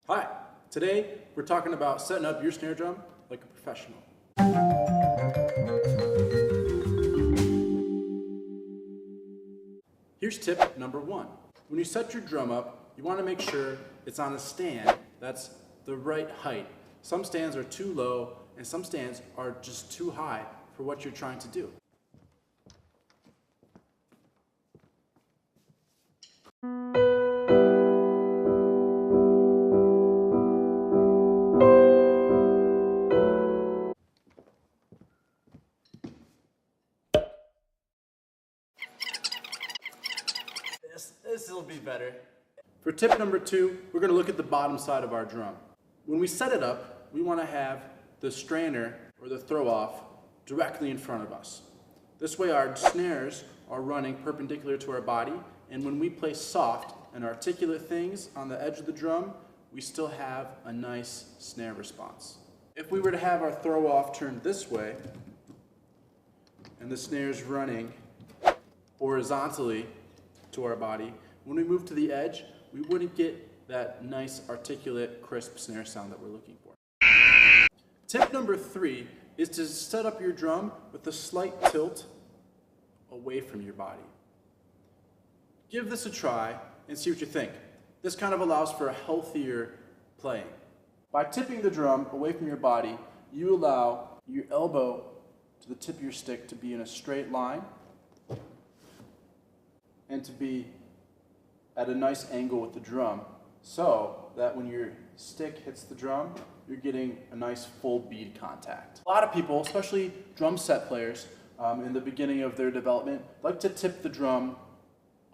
Hi, today we're talking about setting up your snare drum like a professional. Here's tip number one. When you set your drum up, you want to make sure it's on a stand that's the right height. Some stands are too low and some stands are just too high for what you're trying to do. This will be better. For tip number two, we're going to look at the bottom side of our drum. When we set it up, we want to have the strainer or the throw off directly in front of us. This way our snares are running perpendicular to our body, and when we play soft and articulate things on the edge of the drum, we still have a nice snare response. If we were to have our throw off turned this way, and the snare's running horizontally to our body, when we move to the edge, we wouldn't get that nice, articulate, crisp snare sound that we're looking for. Tip number three is to set up your drum with a slight tilt away from your body. Give this a try and see what you think. This kind of allows for a healthier playing. By tipping the drum away from your body, you allow your elbow to the tip of your stick to be in a straight line and to be at a nice angle with the drum, so that when your stick hits the drum, you're getting a nice full bead contact. A lot of people, especially drum set players, in the beginning of their development, like to tip the drum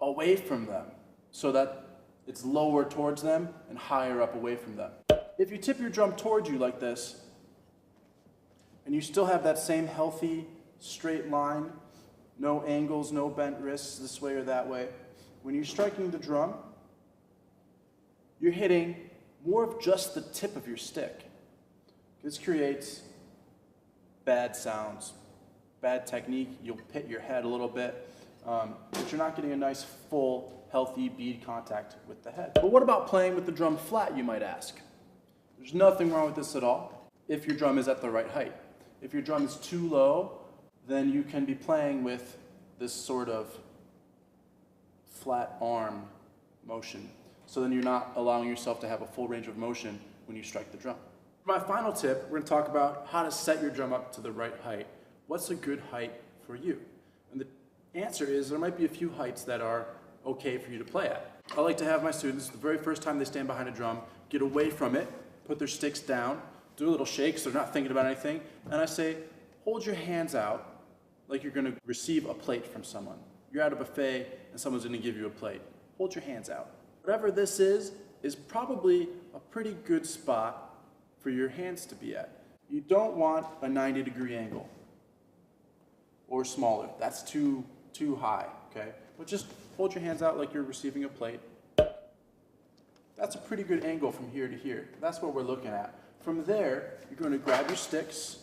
away from them so that it's lower towards them and higher up away from them. If you tip your drum towards you like this, and you still have that same healthy, straight line, no angles, no bent wrists this way or that way, when you're striking the drum, you're hitting more of just the tip of your stick. This creates bad sounds, bad technique. You'll pit your head a little bit, but you're not getting a nice, full, healthy bead contact with the head. But what about playing with the drum flat, you might ask? There's nothing wrong with this at all if your drum is at the right height. If your drum is too low, then you can be playing with this sort of flat arm motion. So then you're not allowing yourself to have a full range of motion when you strike the drum. For my final tip, we're going to talk about how to set your drum up to the right height. What's a good height for you? And the answer is there might be a few heights that are okay for you to play at. I like to have my students, the very first time they stand behind a drum, get away from it, put their sticks down, do a little shake so they're not thinking about anything, and I say, hold your hands out like you're going to receive a plate from someone. You're at a buffet and someone's going to give you a plate. Hold your hands out. Whatever this is probably a pretty good spot for your hands to be at. You don't want a 90-degree angle or smaller. That's too high, okay? But just hold your hands out like you're receiving a plate. That's a pretty good angle from here to here. That's what we're looking at. From there, you're going to grab your sticks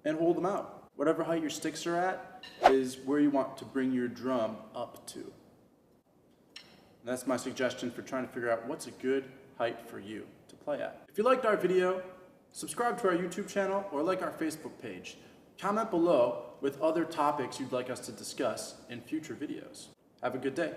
and hold them out. Whatever height your sticks are at is where you want to bring your drum up to. And that's my suggestion for trying to figure out what's a good height for you to play at. If you liked our video, subscribe to our YouTube channel or like our Facebook page. Comment below with other topics you'd like us to discuss in future videos. Have a good day.